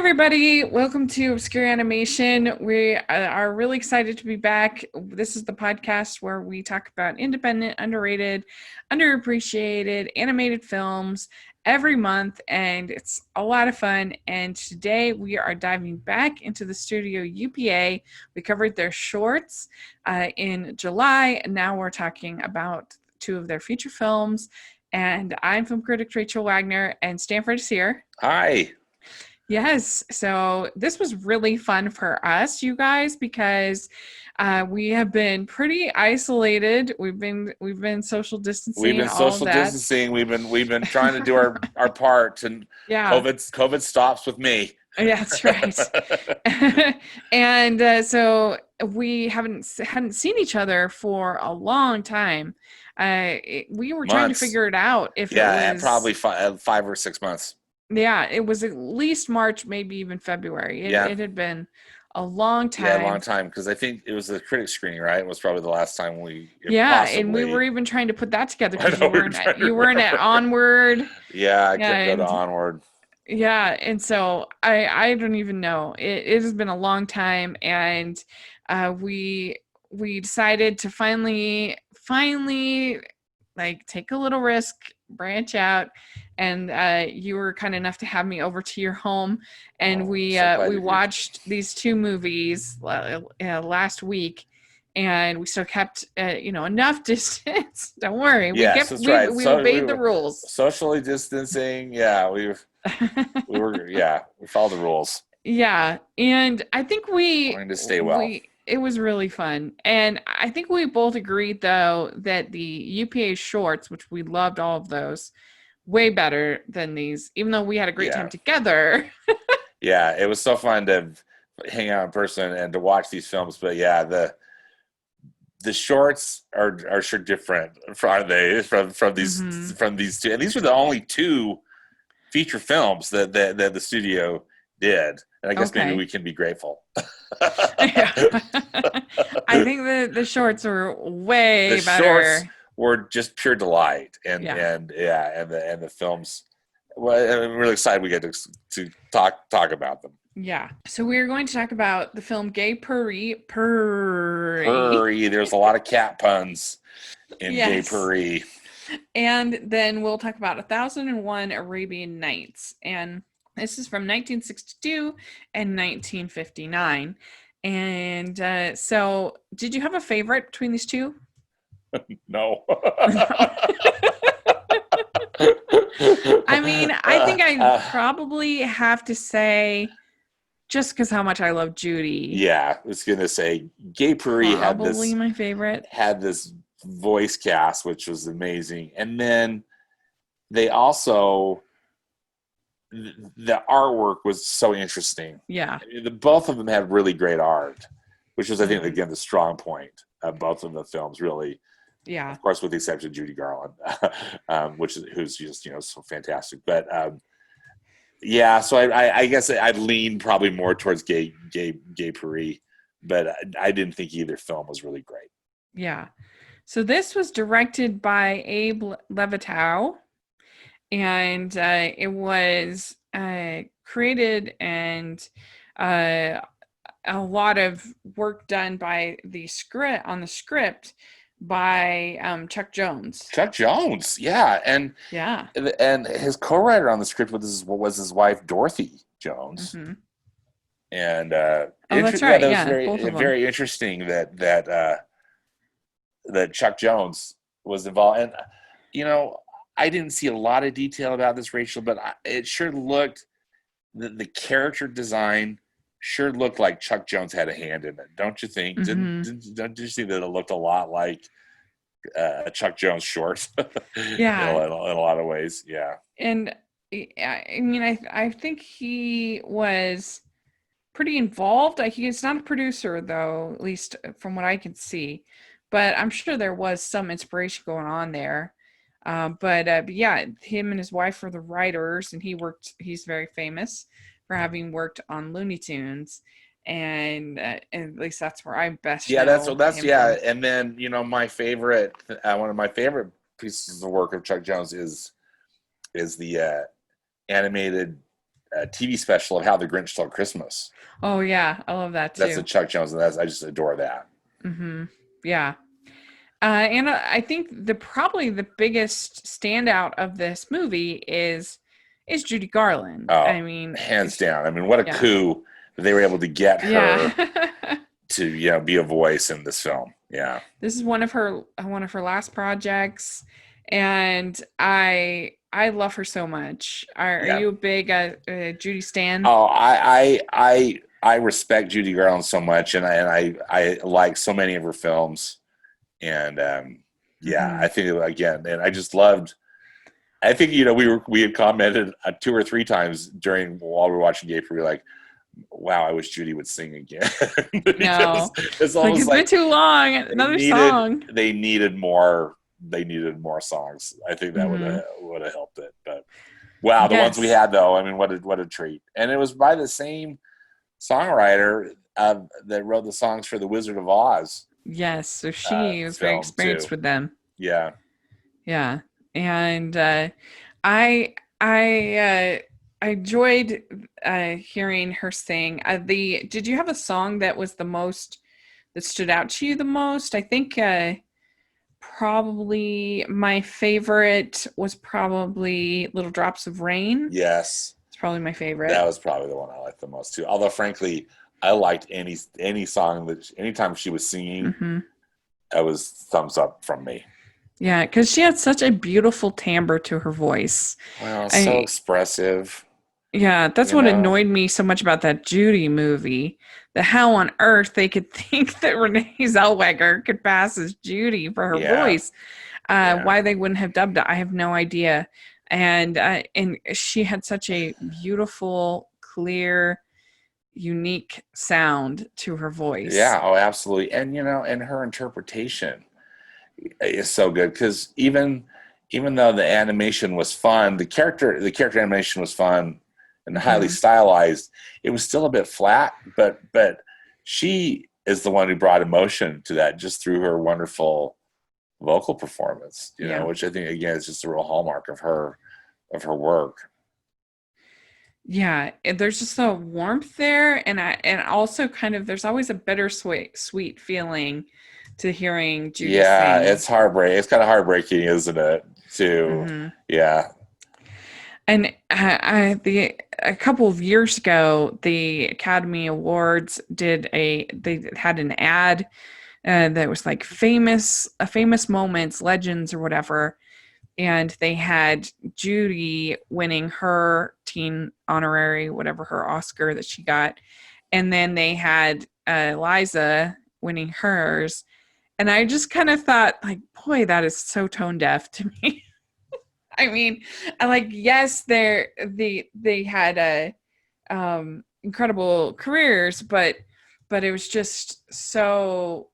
everybody. Welcome to Obscure Animation. We are really excited to be back. This is the podcast where we talk about independent, underrated, underappreciated animated films every month, and it's a lot of fun. And today we are diving back into the studio UPA. We covered their shorts in July, and now we're talking about two of their feature films. And I'm film critic Rachel Wagner, and Stanford is here. Hi. Yes, so this was really fun for us, you guys, because we have been pretty isolated. We've been social distancing. We've been social distancing. We've been trying to do our part, and COVID stops with me. Yeah, that's right. And so we hadn't seen each other for a long time. We were trying to figure it out if it was probably 5 or 6 months. Yeah, it was at least March, maybe even February. It had been a long time. Yeah, a long time, because I think it was the critic screening, right? It was probably the last time and we were even trying to put that together because you weren't at Onward. Yeah, I couldn't go to Onward. Yeah, and so I don't even know. It has been a long time, and we decided to finally like take a little risk, branch out, and you were kind enough to have me over to your home, and we watched these two movies last week, and we still kept enough distance. Don't worry, we obeyed the rules. Socially distancing, we followed the rules. Yeah, and I think we wanted to stay well. It was really fun. And I think we both agreed, though, that the UPA shorts, which we loved all of those, way better than these, even though we had a great time together. Yeah, it was so fun to hang out in person and to watch these films. But yeah, the shorts are sure different from these two. And these were the only two feature films that the studio did. And I guess maybe we can be grateful. I think the shorts were way better. Shorts were just pure delight, and the films. Well, I'm really excited we get to talk about them. Yeah. So we're going to talk about the film Gay Purr-EE. Purr-EE. There's a lot of cat puns in Gay Purr-EE. And then we'll talk about 1001 Arabian Nights, and this is from 1962 and 1959. And so, did you have a favorite between these two? No. I mean, I think I probably have to say, just because how much I love Judy. Yeah, I was going to say, Gay Purr-EE probably my favorite. Had this voice cast, which was amazing. And then they also... the artwork was so interesting. Yeah. Both of them had really great art, which was, I think, again, the strong point of both of the films, really. Yeah. Of course, with the exception of Judy Garland, who's just, so fantastic. But, so I guess I'd lean probably more towards Gay Purr-EE, but I didn't think either film was really great. Yeah. So this was directed by Abe Levitow. And it was created and a lot of work done by the script by Chuck Jones. Chuck Jones, yeah, and his co-writer on the script was his wife Dorothy Jones. Mm-hmm. And that's right. That was very interesting that Chuck Jones was involved, and I didn't see a lot of detail about this, Rachel, but it sure looked, the character design sure looked like Chuck Jones had a hand in it, don't you think? Mm-hmm. Don't you see that it looked a lot like a Chuck Jones short? Yeah. in a lot of ways, yeah. And I mean, I think he was pretty involved. He's not a producer, though, at least from what I can see. But I'm sure there was some inspiration going on there. But him and his wife were the writers, and he's very famous for having worked on Looney Tunes, and at least that's where I'm best. Yeah, that's and then my favorite, one of my favorite pieces of work of Chuck Jones is the animated TV special of How the Grinch Stole Christmas. Oh yeah, I love that too. That's a Chuck Jones, and I just adore that. Mm-hmm. Yeah. And I think probably the biggest standout of this movie is Judy Garland. Oh, I mean, hands down. I mean, what a yeah. coup that they were able to get her Yeah. to be a voice in this film. Yeah. This is one of her last projects, and I love her so much. Are you a big Judy stan? Oh, I respect Judy Garland so much, and I like so many of her films, and I think again, and I just loved. I think we had commented 2 or 3 times while we were watching Gay PUR-E, like, wow, I wish Judy would sing again. No, it's almost it's been too long. Another song. They needed more. They needed more songs. I think that would have helped it. But wow, the ones we had though, I mean, what a treat! And it was by the same songwriter that wrote the songs for The Wizard of Oz. Yes, so she was very experienced with them. Yeah, yeah, and I enjoyed hearing her sing. Did you have a song that stood out to you the most? I think probably my favorite was probably Little Drops of Rain. Yes, it's probably my favorite. That was probably the one I liked the most too. Although frankly, I liked any song that anytime she was singing, that was thumbs up from me. Yeah, because she had such a beautiful timbre to her voice. Well, so expressive. Yeah, that's what annoyed me so much about that Judy movie. How on earth they could think that Renee Zellweger could pass as Judy for her voice. Why they wouldn't have dubbed it, I have no idea. And she had such a beautiful, clear, unique sound to her voice. Yeah, oh, absolutely. And and her interpretation is so good, because even though the animation was fun, the character animation was fun and highly stylized, it was still a bit flat, but she is the one who brought emotion to that just through her wonderful vocal performance, which I think again is just a real hallmark of her work. Yeah, there's just a warmth there, and also kind of there's always a bittersweet feeling to hearing Judy sing. It's heartbreaking. It's kind of heartbreaking, isn't it? Too. Yeah. And a couple of years ago, the Academy Awards they had an ad that was like famous moments, legends, or whatever. And they had Judy winning her teen honorary, whatever, her Oscar that she got. And then they had Liza winning hers. And I just kind of thought, like, boy, that is so tone deaf to me. I mean, yes, they had incredible careers, but it was just so.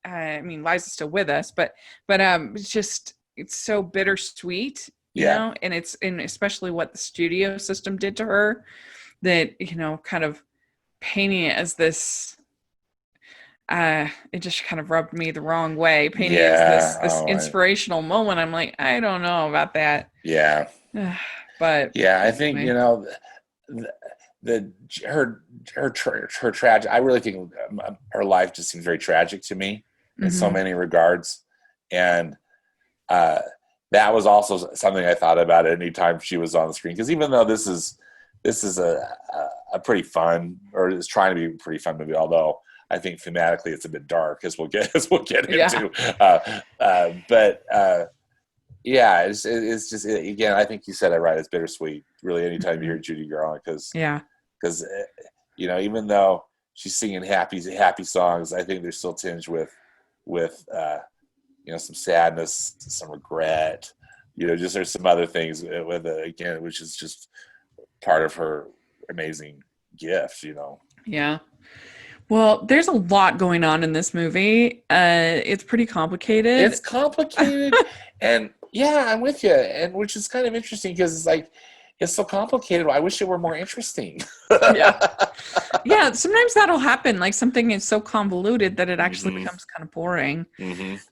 I mean, Liza's still with us, but it's so bittersweet, you know, and especially what the studio system did to her, that kind of painting it as this. It just kind of rubbed me the wrong way. Painting it as this inspirational moment. I'm like, I don't know about that. Yeah. But I think her tragic. I really think her life just seems very tragic to me in so many regards, and that was also something I thought about anytime she was on the screen. Because even though this is a pretty fun, or is trying to be a pretty fun movie, although I think thematically it's a bit dark, as we'll get into. It's just, again, I think you said it right. It's bittersweet, really, anytime you hear Judy Garland, because even though she's singing happy songs, I think they're still tinged with some sadness, some regret. Just there's some other things with it, again, which is just part of her amazing gift. Yeah. Well, there's a lot going on in this movie. It's pretty complicated. It's complicated. And I'm with you. And which is kind of interesting, because it's like, it's so complicated. I wish it were more interesting. Yeah. Sometimes that'll happen. Like, something is so convoluted that it actually becomes kind of boring.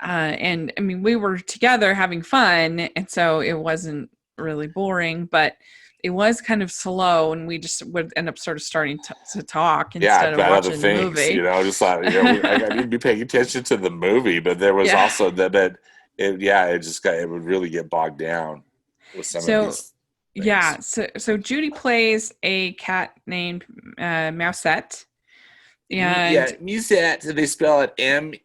And I mean, we were together having fun, and so it wasn't really boring, but it was kind of slow, and we just would end up sort of starting to talk Yeah, instead of about other watching the things, movie. just like, I need to be paying attention to the movie, but there was also that it would really get bogged down with some of So these yeah, things. so Judy plays a cat named Mousette, and Musette, they spell it Mewsette.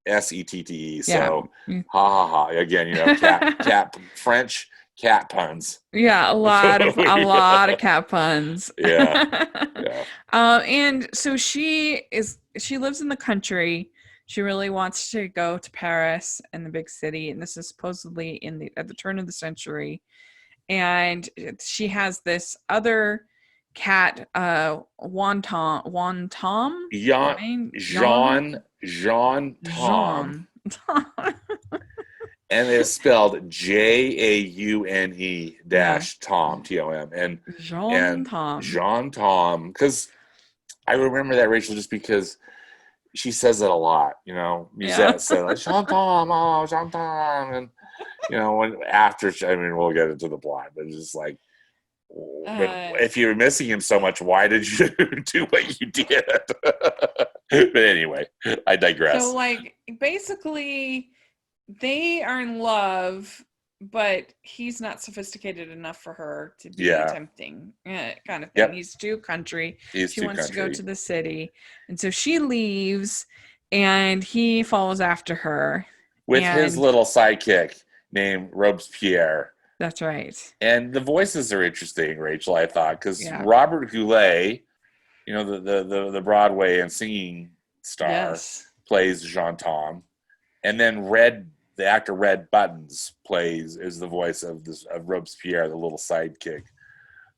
yeah. So, ha ha ha. Again, cat, French cat puns. Yeah, a lot of cat puns. Yeah, yeah. And so she lives in the country. She really wants to go to Paris and the big city, and this is supposedly at the turn of the century. And she has this other cat, Jean Tom. Jean Tom. And it's spelled JAUNE dash Tom, TOM. And Jean Tom. Because I remember that, Rachel, just because she says it a lot, Musette said, like, Jean Tom, oh, Jean Tom. And, we'll get into the plot, but it's just like, but if you were missing him so much, why did you do what you did? But anyway, I digress. So, like, basically, they are in love, but he's not sophisticated enough for her to be tempting, kind of thing. Yep. He's too country. She wants to go to the city, and so she leaves, and he follows after her with his little sidekick named Robespierre. That's right. And the voices are interesting, Rachel, I thought, because Robert Goulet, the Broadway and singing star, plays Jean Tom, and then the actor Red Buttons is the voice of Robespierre, the little sidekick,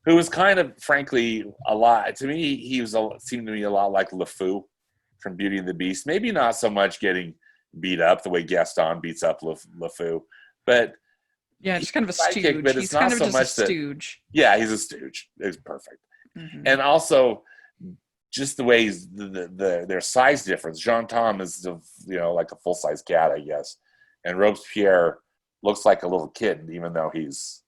who was kind of, frankly, a lot to me. He seemed to me a lot like LeFou from Beauty and the Beast. Maybe not so much getting beat up the way Gaston beats up LeFou, but just kind of a stooge. But he's kind of just a stooge. He's a stooge. It's perfect. Mm-hmm. And also, just the way their size difference. Jean Tom is like a full size cat, I guess, and Robespierre looks like a little kid, even though he's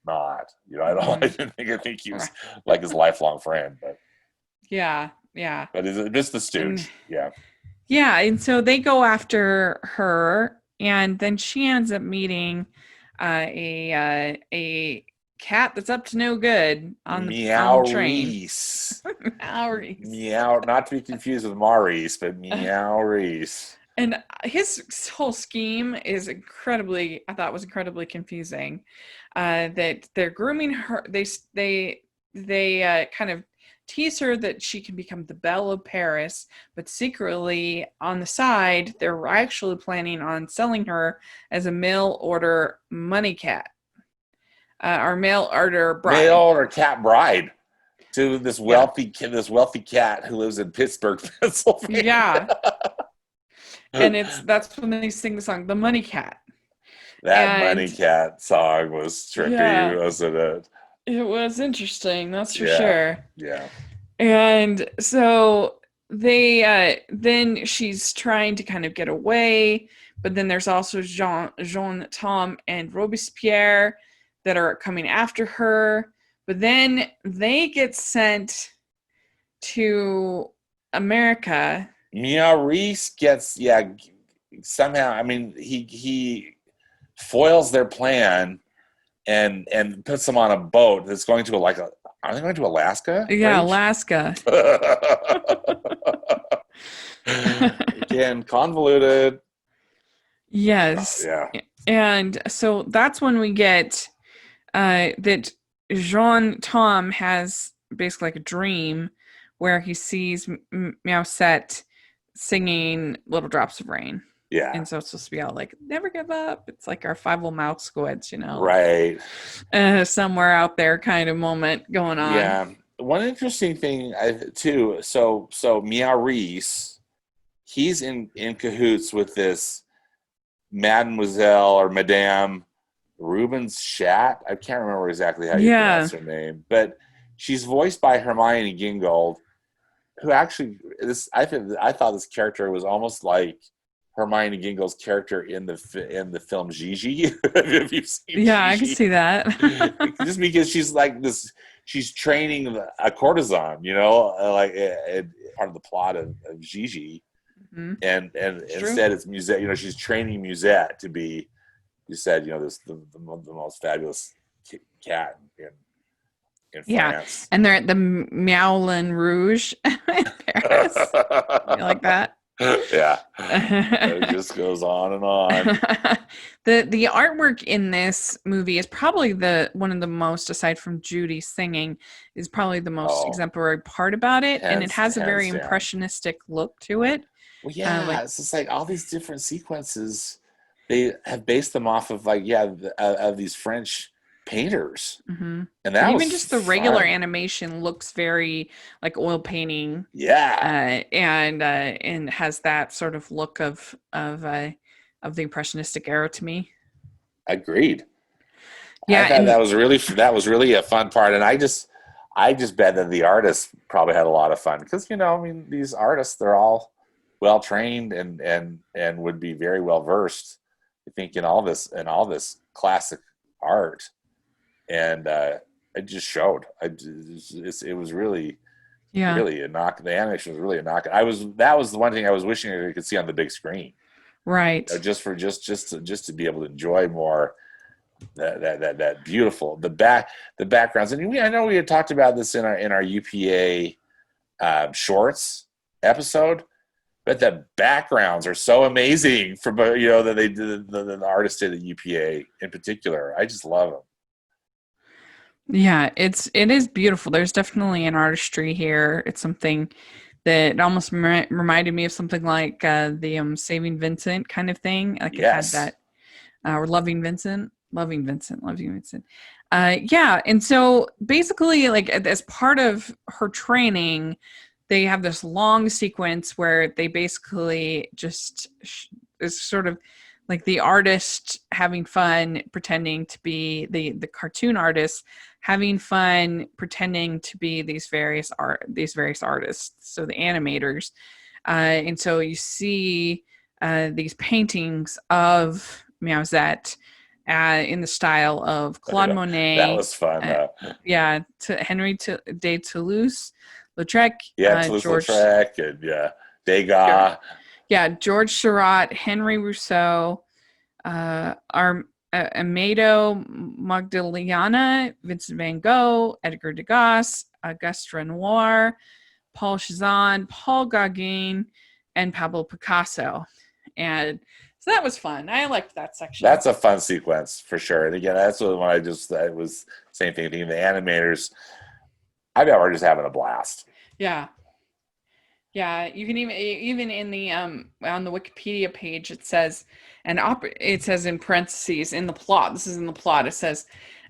not. I think he was like his lifelong friend, but yeah. But is it just the stooge? Yeah, and so they go after her, and then she ends up meeting a cat that's up to no good on the train. Meow, not to be confused with Maurice, but Meow-Reese. And his whole scheme is incredibly confusing. That they're grooming her. They kind of tease her that she can become the belle of Paris, but secretly on the side, they're actually planning on selling her as a mail order money cat, or mail order bride. Mail order cat bride to this wealthy cat who lives in Pittsburgh, Pennsylvania. Yeah. And that's when they sing the song, The Money Cat. Money Cat song was trippy, wasn't it? It was interesting, that's for sure. Yeah. And so they then she's trying to kind of get away, but then there's also Jean Tom and Robespierre that are coming after her. But then they get sent to America. Meow-Reese gets somehow. I mean, he foils their plan and puts them on a boat that's going to are they going to Alaska? Yeah, Alaska. Again, convoluted. Yes. Yeah. And so that's when we get that Jean Tom has basically like a dream where he sees Mousette singing Little Drops of Rain. Yeah. And so it's supposed to be all like, never give up. It's like our Five Little Mouse Squids, Right. Somewhere out there kind of moment going on. Yeah. One interesting thing, too, so Meow-Reese, he's in cahoots with this Mademoiselle or Madame Rubens Schatt. I can't remember exactly how you pronounce her name, but she's voiced by Hermione Gingold, who actually, I thought this character was almost like Hermione Gingell's character in the film Gigi. Have you seen Gigi? Yeah, I can see that. Just because she's like this, she's training a courtesan, like part of the plot of Gigi. Mm-hmm. And instead it's Musette, she's training Musette to be, you said, this the most fabulous cat in France. And they're at the Moulin Rouge in Paris. You like that? Yeah. It just goes on and on. The artwork in this movie is probably one of the most, aside from Judy singing, is probably the most exemplary part about it. And it has a very impressionistic look to it. Well, yeah, it's just like all these different sequences, they have based them off of of these French painters. Mm-hmm. And that even just the regular animation looks very like oil painting. Yeah. And has that sort of look of the impressionistic era to me. Agreed. Yeah. I thought that was really a fun part. And I just bet that the artists probably had a lot of fun because, these artists, they're all well trained and would be very well versed, I think, in all this classic art. And it just showed. It was really, really a knock. The animation was really a knock. That was the one thing I was wishing I could see on the big screen. Right. Just to be able to enjoy more that beautiful the backgrounds. And I know we had talked about this in our UPA shorts episode, but the backgrounds are so amazing from that they did the artist did at UPA in particular. I just love them. Yeah, it is beautiful. There's definitely an artistry here. It's something that almost reminded me of something like the Saving Vincent kind of thing. Like yes. It had that, or Loving Vincent. Yeah, and so basically, like as part of her training, they have this long sequence where they basically just is sort of like the artist having fun pretending to be the cartoon artist having fun pretending to be these various artists, so the animators, and so you see these paintings of Meowsette in the style of Claude Monet. That was fun. To Henry de Toulouse-Lautrec. Toulouse-Lautrec and Degas. George Seurat, Henry Rousseau, Amado Magdalena, Vincent van Gogh, Edgar Degas, Auguste Renoir, Paul Cézanne, Paul Gauguin, and Pablo Picasso. And so that was fun. I liked that section. That's a fun sequence for sure. And again, that's the one it was same thing. The animators, I bet we're just having a blast. Yeah. Yeah, you can even in the on the Wikipedia page it says it says in parentheses in the plot. This is in the plot. It says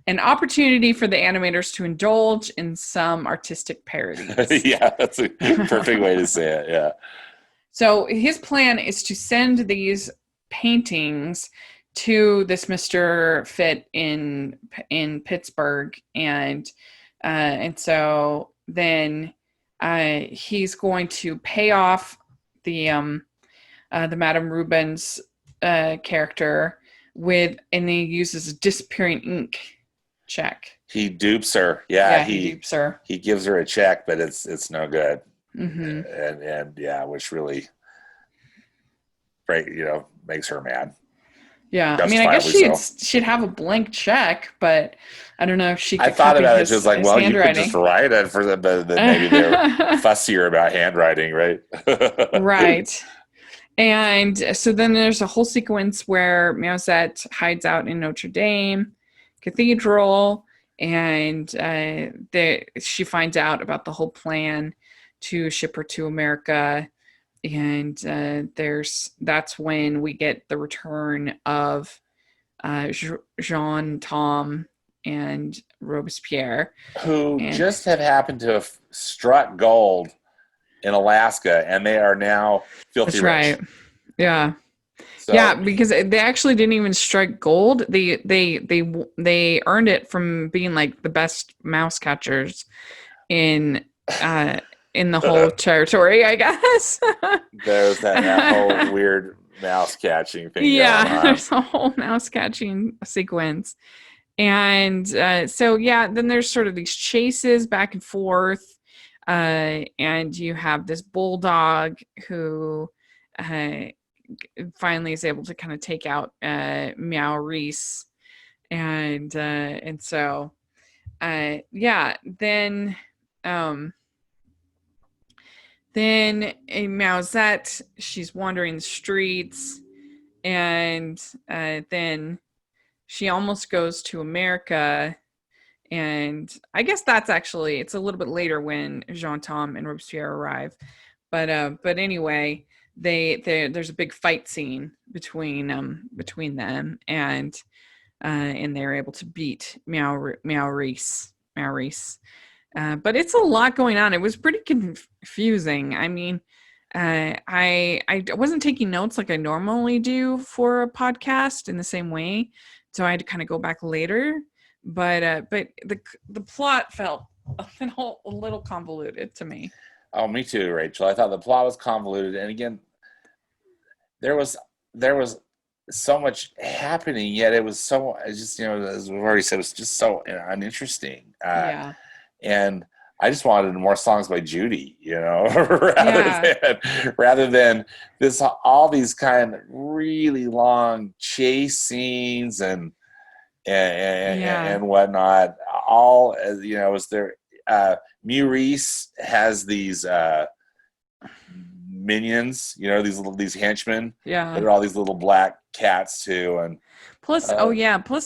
an opportunity for the animators to indulge in some artistic parodies. Yeah, that's a perfect way to say it. Yeah. So his plan is to send these paintings to this Mr. Fitt in Pittsburgh, and so then. He's going to pay off the Madame Rubens character and he uses a disappearing ink check. He dupes her. Yeah, he dupes her. He gives her a check, but it's no good. Mm-hmm. And which really, makes her mad. Yeah, I mean, I guess she'd have a blank check, but I don't know if she could. I thought about it, just like, well, you could just write it for them, but maybe they're fussier about handwriting, right? Right. And so then there's a whole sequence where Meowsette hides out in Notre Dame Cathedral, and she finds out about the whole plan to ship her to America. And that's when we get the return of Jean, Tom, and Robespierre, who just have happened to have struck gold in Alaska, and they are now filthy rich. That's right. Yeah. So, yeah, because they actually didn't even strike gold. They earned it from being like the best mouse catchers in the whole territory, I guess. There's that whole weird mouse catching thing going Yeah, on. there's a whole mouse catching sequence. And then there's sort of these chases back and forth. And you have this bulldog who finally is able to kind of take out Meow Reese. And so, then Meowsette, she's wandering the streets, and then she almost goes to America. And I guess that's actually, it's a little bit later when Jean Tom and Robespierre arrive. But anyway, there's a big fight scene between them, and they're able to beat Meow Reese. But it's a lot going on. It was pretty confusing. I mean, I wasn't taking notes like I normally do for a podcast in the same way, so I had to kind of go back later. But the plot felt a little convoluted to me. Oh, me too, Rachel. I thought the plot was convoluted, and again, there was so much happening, yet it was so, just, as we've already said, it was just so uninteresting. Yeah. And I just wanted more songs by Judy, rather than all these kind of really long chase scenes and whatnot. All, was there. Maurice has these minions, these henchmen. Yeah. They're all these little black cats too, and plus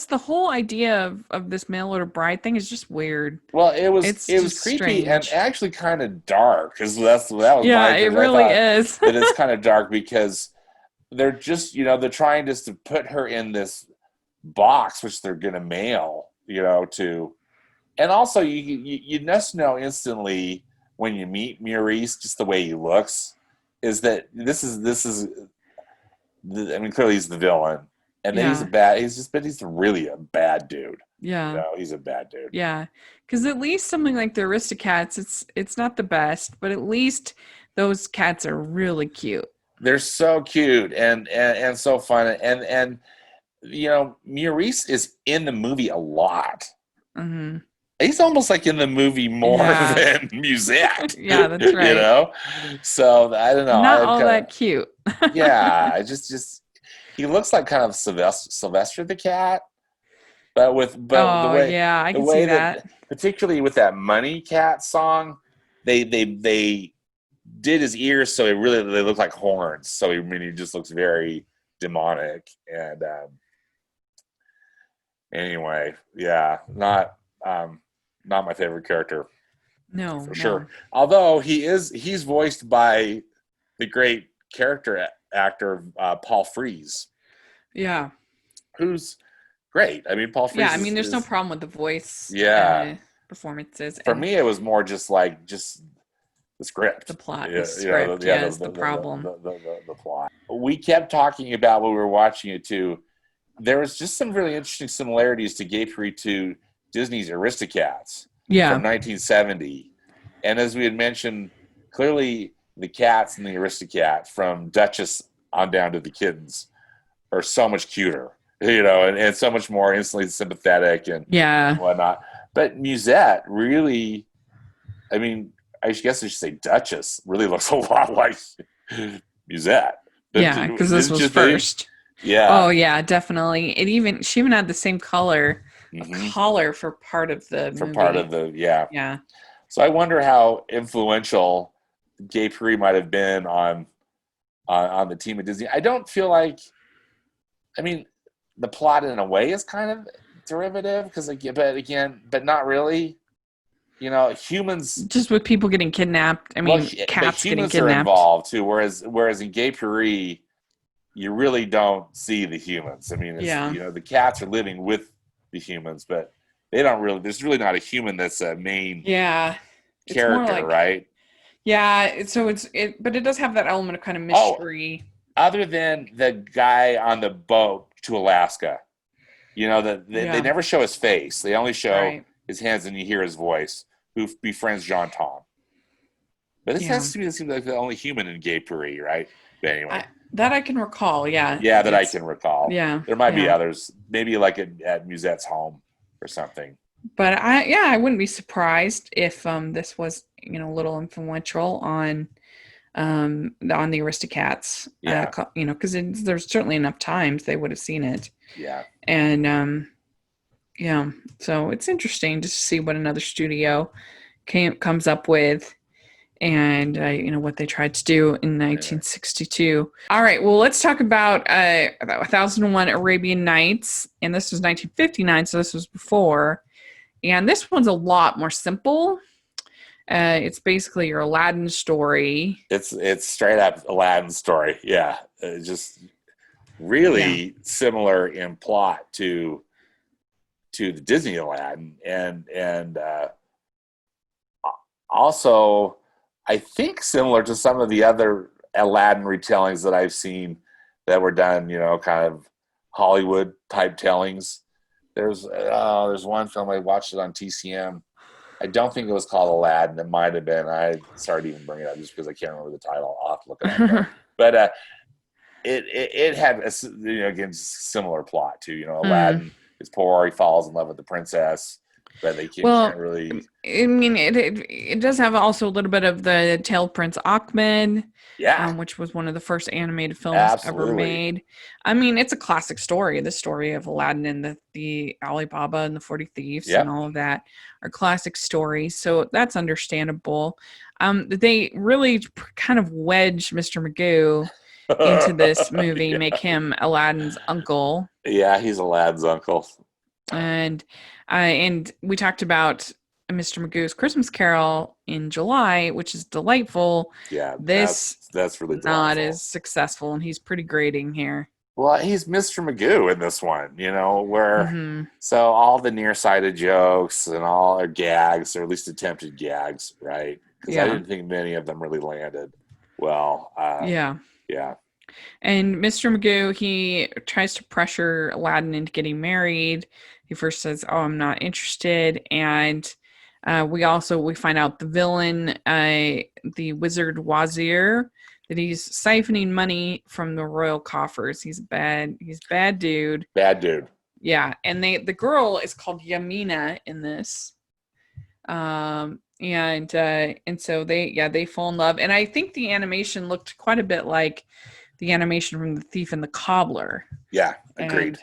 the whole idea of this mail order bride thing is just weird. Well, it was creepy strange. and actually kind of dark, because that was my it really is. that it's kind of dark because they're just they're trying just to put her in this box which they're gonna mail to, and also you just know instantly when you meet Maurice, just the way he looks, is that this is clearly he's the villain, and then he's really a bad dude. Yeah. He's a bad dude. Yeah, because at least something like the Aristocats, it's not the best, but at least those cats are really cute. They're so cute and so fun, and Maurice is in the movie a lot. Mm-hmm. He's almost like in the movie more than Musette. Yeah, that's right. So I don't know. Not all that cute. Yeah, I just he looks like kind of Sylvester the cat, but the way I can see that. Particularly with that Money Cat song, they did his ears so they look like horns. So he just looks very demonic. And anyway, yeah, not my favorite character. No, for sure. Although he's voiced by the great character actor Paul Frees. Yeah, who's great. I mean, Paul Frees. Yeah, I mean, there's no problem with the voice. Performances. For me, it was more just the script, the plot, the script. The problem. The plot. We kept talking about when we were watching it too. There was just some really interesting similarities to Gay Purr-Ee to Disney's Aristocats from 1970. And as we had mentioned, clearly the cats in the Aristocat from Duchess on down to the kittens are so much cuter, and so much more instantly sympathetic and whatnot. But Musette really, I mean, I guess I should say Duchess really looks a lot like Musette. Yeah, because this was first. Yeah. Oh yeah, definitely. She even had the same color collar for part of the movie. Part of the Yeah. So I wonder how influential Gay Purr-Ee might have been on the team at Disney. I don't feel like, I mean, the plot in a way is kind of derivative but not really. Humans just with people getting kidnapped. I mean, cats getting kidnapped. Are involved too. Whereas in Gay Purr-Ee, you really don't see the humans. I mean, the cats are living with the humans, but they don't really. There's really not a human that's a main character, right? Yeah. So but it does have that element of kind of mystery. Other than the guy on the boat to Alaska, they never show his face. They only show his hands, and you hear his voice. Who befriends Jean Tom. But this has to be, it seems like the only human in Gay Purr-Ee, right? But anyway. That I can recall. Yeah. Yeah, that I can recall. Yeah. There might be Yeah. others, maybe like at Musette's home or something. But I wouldn't be surprised if this was, a little influential on the Aristocats. Yeah. Because there's certainly enough times they would have seen it. Yeah. And yeah, so it's interesting to see what another studio comes up with, and what they tried to do in 1962. All right, well, let's talk about 1001 Arabian Nights, and this was 1959, so this was before. And this one's a lot more simple. It's basically your Aladdin story. It's straight up Aladdin story. Yeah, just really similar in plot to the Disney Aladdin, and also I think similar to some of the other Aladdin retellings that I've seen that were done, kind of Hollywood type tellings. There's one film I watched it on TCM. I don't think it was called Aladdin. It might have been. I started even bringing it up just because I can't remember the title. I'll have to look it up. But it had again similar plot to Aladdin is poor. He falls in love with the princess, but they can't really. I mean, it does have also a little bit of the Tale of Prince Ahmed. Yeah. Which was one of the first animated films ever made. I mean, it's a classic story. The story of Aladdin and the Alibaba and the 40 Thieves and all of that are classic stories. So that's understandable. They really kind of wedge Mr. Magoo into this movie, make him Aladdin's uncle. Yeah, he's Aladdin's uncle. And we talked about Mr. Magoo's Christmas Carol in July, which is delightful. Yeah, that's really delightful. Not as successful, and he's pretty grating here. Well, he's Mr. Magoo in this one, where so all the nearsighted jokes and all are gags, or at least attempted gags, right? Because I didn't think many of them really landed well. Yeah. And Mr. Magoo, he tries to pressure Aladdin into getting married. He first says, "Oh, I'm not interested," and we find out the villain, the wizard Wazir, that he's siphoning money from the royal coffers. He's bad dude. Bad dude. Yeah, and the girl is called Yamina in this. And so they fall in love, and I think the animation looked quite a bit like the animation from The Thief and the Cobbler. Yeah, agreed.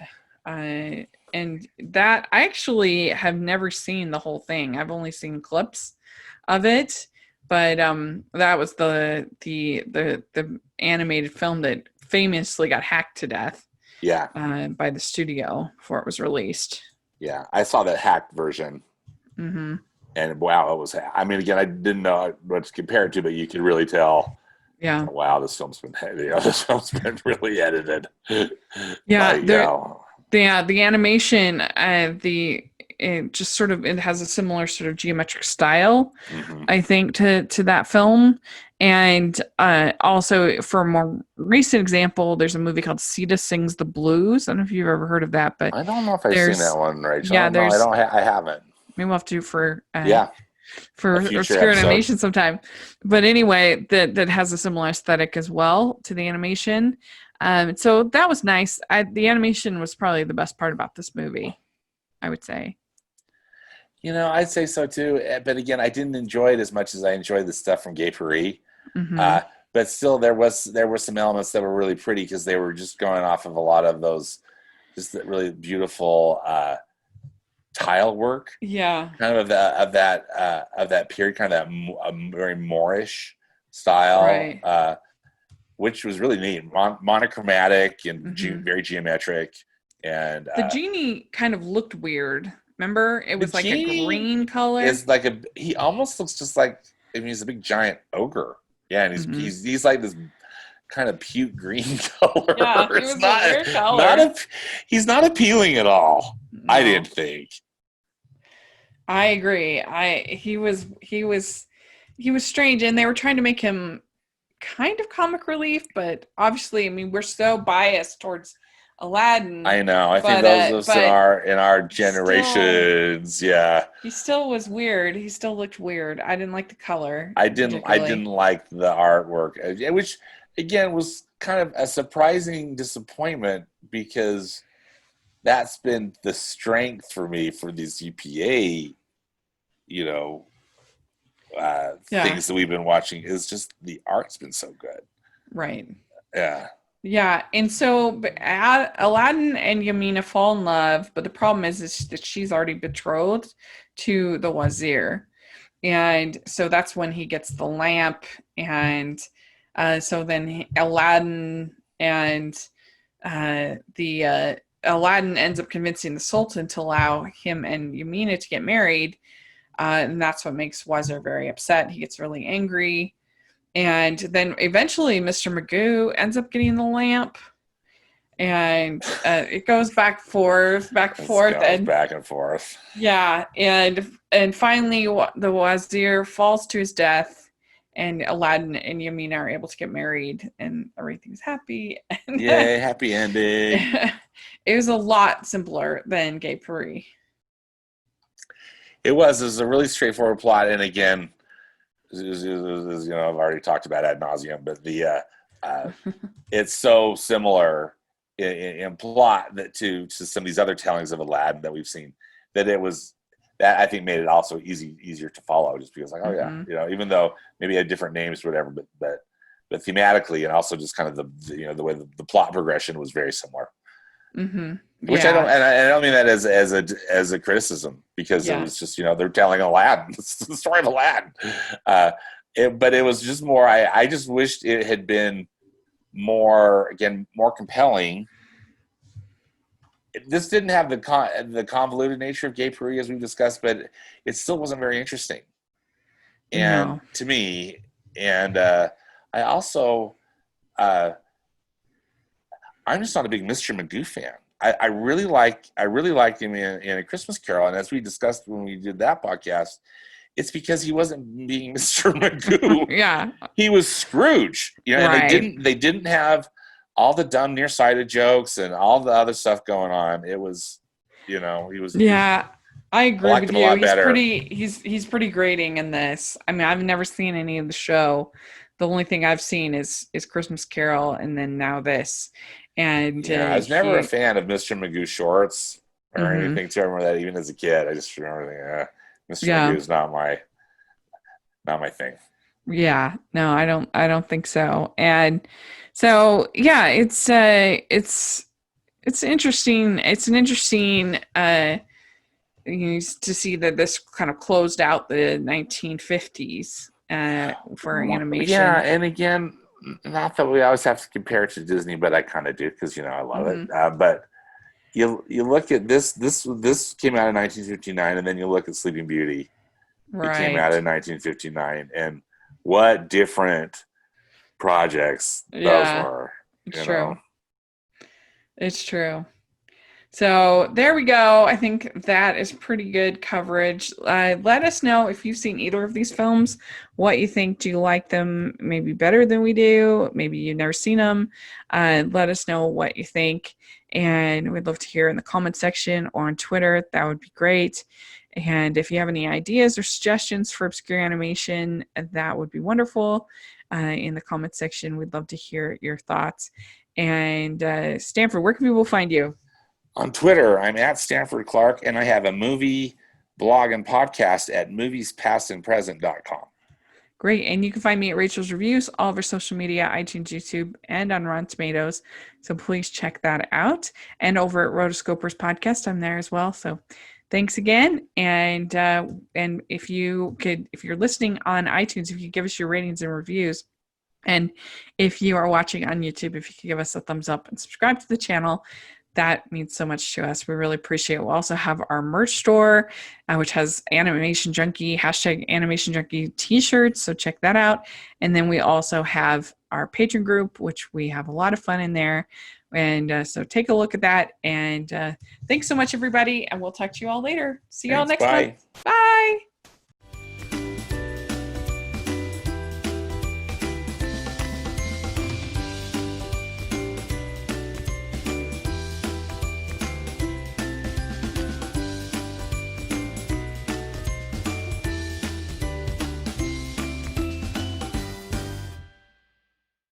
And that I actually have never seen the whole thing. I've only seen clips of it, but that was the animated film that famously got hacked to death. Yeah. By the studio before it was released. Yeah, I saw that hacked version. Mm-hmm. And wow, it was. I mean, again, I didn't know what to compare it to, but you could really tell. Yeah. Wow, this film's been really edited. Yeah. The animation, it just sort of, it has a similar sort of geometric style, I think, to that film. And also, for a more recent example, there's a movie called Ceda Sings the Blues. I don't know if you've ever heard of that, but I don't know if I've seen that one, Rachel. Yeah, I haven't. Maybe we'll have to do for for obscure animation sometime. But anyway, that has a similar aesthetic as well to the animation. So that was nice. The animation was probably the best part about this movie, I would say. I'd say so too. But again, I didn't enjoy it as much as I enjoyed the stuff from Gay Purr-Ee. But still, there were some elements that were really pretty because they were just going off of a lot of those, just really beautiful tile work. Yeah. Kind of that period, kind of that very Moorish style. Right. Which was really neat, monochromatic and very geometric, and the genie kind of looked weird. Remember, it was like a green color. It's like he almost looks just like, I mean, he's a big giant ogre. Yeah, and he's like this kind of puke green color. Yeah, it was a weird color. He's not appealing at all. No. I didn't think. I agree. He was strange, and they were trying to make him kind of comic relief, but obviously, I mean, we're so biased towards Aladdin. I know. I think those are in our generations. Yeah. He still was weird. He still looked weird. I didn't like the color. I didn't like the artwork, which again was kind of a surprising disappointment because that's been the strength for me for these UPA, you know, things that we've been watching is just the art's been so good. Right. Yeah. Yeah. And so Aladdin and Yamina fall in love, but the problem is that she's already betrothed to the wazir. And so that's when he gets the lamp. And so then Aladdin and Aladdin ends up convincing the Sultan to allow him and Yamina to get married. And that's what makes Wazir very upset. He gets really angry. And then eventually Mr. Magoo ends up getting the lamp. And it goes back and forth. Back and forth. Yeah. And finally the Wazir falls to his death. And Aladdin and Yamina are able to get married. And everything's happy. And yay, happy ending. It was a lot simpler than Gay Purr-E. It was a really straightforward plot, and again, you know, I've already talked about ad nauseum, but it's so similar in plot that to some of these other tellings of Aladdin that we've seen that I think made it also easier to follow, just because like, oh yeah, you know, even though maybe had different names or whatever, but thematically and also just kind of the way the plot progression was very similar. Mm-hmm. Which I don't mean that as a criticism, because it was just, you know, they're telling Aladdin. It's the story of Aladdin. But it was just more. I just wished it had been more compelling. This didn't have the convoluted nature of Gay Purr-E as we've discussed, but it still wasn't very interesting. And to me, and I also. I'm just not a big Mr. Magoo fan. I really liked him in A Christmas Carol, and as we discussed when we did that podcast, it's because he wasn't being Mr. Magoo. Yeah, he was Scrooge. You know, right. And they didn't have all the dumb nearsighted jokes and all the other stuff going on. It was, you know, he was. Yeah, I agree with you. He's pretty grating in this. I mean, I've never seen any of the show. The only thing I've seen is Christmas Carol, and then now this. And I was never a fan of Mr. Magoo shorts or anything. I remember that even as a kid. I just remember thinking, Mr. Magoo's not my thing. Yeah, no, I don't think so. And so yeah, it's interesting. It's an interesting to see that this kind of closed out the 1950s for animation. Yeah, and again, not that we always have to compare it to Disney, but I kind of do because, you know, I love it. But you look at this came out in 1959, and then you look at Sleeping Beauty. Right. It came out in 1959, and what different projects those were. It's true. It's true. So there we go. I think that is pretty good coverage. Let us know if you've seen either of these films, what you think. Do you like them maybe better than we do? Maybe you've never seen them. Let us know what you think. And we'd love to hear in the comment section or on Twitter. That would be great. And if you have any ideas or suggestions for obscure animation, that would be wonderful. In the comment section, we'd love to hear your thoughts. And Stanford, where can people find you? On Twitter, I'm at Stanford Clark, and I have a movie blog and podcast at moviespastandpresent.com. Great. And you can find me at Rachel's Reviews, all of our social media, iTunes, YouTube, and on Rotten Tomatoes. So please check that out. And over at Rotoscopers Podcast, I'm there as well. So thanks again. And if you're listening on iTunes, if you give us your ratings and reviews, and if you are watching on YouTube, if you could give us a thumbs up and subscribe to the channel, that means so much to us. We really appreciate it. We'll also have our merch store, which has Animation Junkie, #Animation Junkie t-shirts. So check that out. And then we also have our Patreon group, which we have a lot of fun in there. And so take a look at that. And thanks so much, everybody. And we'll talk to you all later. See you all next month. Bye.